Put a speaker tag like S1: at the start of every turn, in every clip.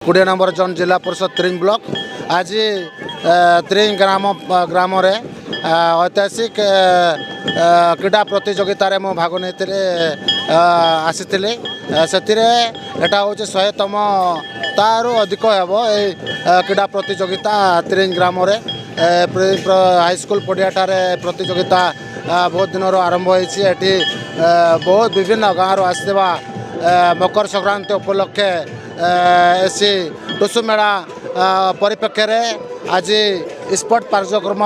S1: 20 number जन जिला परिषद त्रिंग ब्लॉक आज त्रिंग ग्राम ऐतिहासिक क्रीड़ा प्रतियोगित मो भाग नहीं आसी एटा हूँ 100तम तारू अधिक हेब क्रीड़ा प्रतियोगिता त्रिंग ग्राम हाईस्कल पड़ियाठार प्रतियोगिता बहुत दिन आरंभ होती बहुत विभिन्न गाँव आसवा मकर संक्रांति उपलक्षे एसी टुसु मेला परिप्रेक्षी में आज स्पोर्ट कार्यक्रम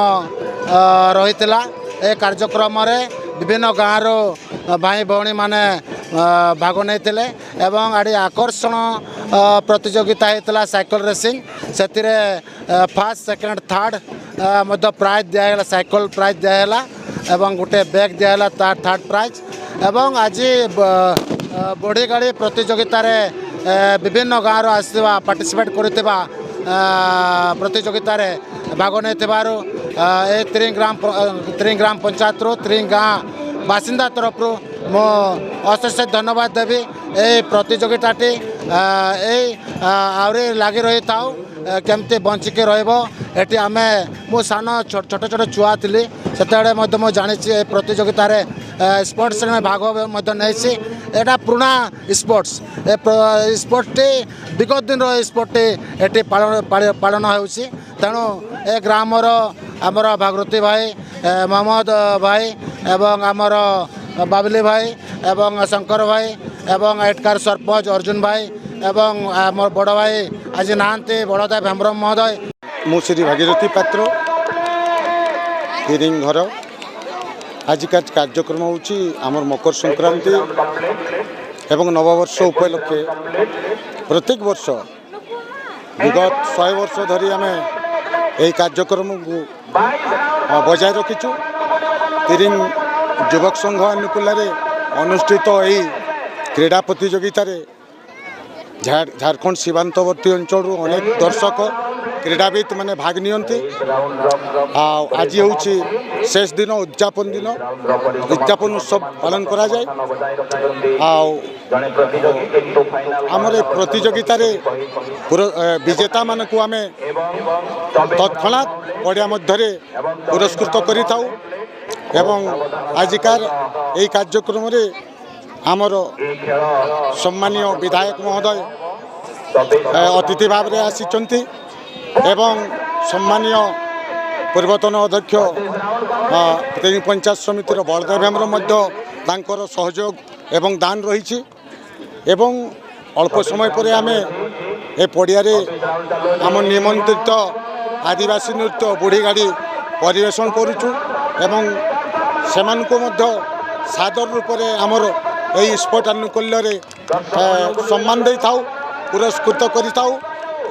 S1: रही ए कार्यक्रम विभिन्न गाँव भाई भौणी माने भाग नहीं एवं आड़ी आकर्षण प्रतियोगिता होता साइकिल रेसिंग से फर्स्ट सेकेंड थर्ड मध्य प्राइज दिगला साइकिल प्राइज दिगला एवं गोटे बैग दिगला थर्ड प्राइज एवं आज बढ़ी गाड़ी प्रतियोगित विभिन्न गाँव आसवा पार्टिसिपेट करथिबा प्रतियोगित भाग नहीं त्रिंग ग्राम पंचायत त्रिंग गाँ बासिंदा तरफ मो अशेष धन्यवाद देवी ए प्रतियोगिताटी आहरी लगी रही था केमती बंचिके रही आम मु सान छोट छोट छुआ थी से जानी प्रतियोगित स्पोर्ट्स में भाग नहीं एटा पुराना स्पोर्ट्स स्पोर्ट्सटी विगत दिन स्पोर्ट्टी ये पालन हो तेणु ए ग्रामर आमर भागृति भाई मोहम्मद भाई एवं आमर बाबली भाई एवं शंकर भाई एवं एटकार सरपंच अर्जुन भाई एवं आम बड़ भाई आज नहांती बड़दा भेम्रम महोदय
S2: मु श्री भागीरथी पात्र तिरिंग घर आज का कार्यक्रम होची आमर मकर संक्रांति एवं नववर्ष उपलक्षे प्रत्येक वर्ष विगत 100 वर्ष धरी आम यही कार्यक्रम को बजाय रखीचु तिरिंग युवक संघ अनुकूल अनुष्ठित यही क्रीड़ा प्रतियोगिता झारखंड सीमांतवर्ती अंचल अनेक दर्शक क्रीड़ाविद माने भाग नियंती आज हूँ शेष दिन उद्यापन उत्सव पालन करा जाए आमर प्रतियोगिता विजेता मान को आम तत्क्षणात पड़िया मध्य पुरस्कृत करि थाउ एवं आजिकार यही कार्यक्रम आमर सम्मानीय विधायक महोदय अतिथि भाव में आसी एवं सम्मानीय पूर्वतन अध्यक्ष त्रिंग पंचायत समितिर बलदेव भेम्र सहयोग एवं दान रही एवं अल्प समय पर आम ए पड़िया आम निमंत्रित आदिवासी नृत्य बुढ़ी गाड़ी परिवेशन करुचु एवं सेमानकु मध्य सादर रूप से आमर यही स्पोर्ट आनुकूल्य सम्मान दे थाउ पुरस्कृत करि थाउ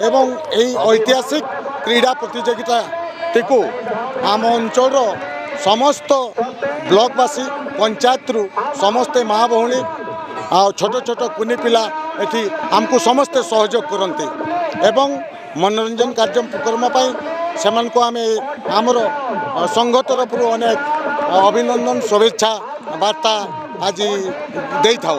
S2: एवं यही ऐतिहासिक क्रीड़ा प्रतियोगिता टीकू आम अंचल समस्त ब्लॉकवासी पंचायत रु समस्ते माँ भौणी आ छोट छोट कुनी पिला एठी आमको समस्ते सहयोग करते एवं मनोरंजन कार्यक्रम सेमानको आमे आमर संघ तरफ अनेक अभिनंदन शुभेच्छा वार्ता आज दे थाउ।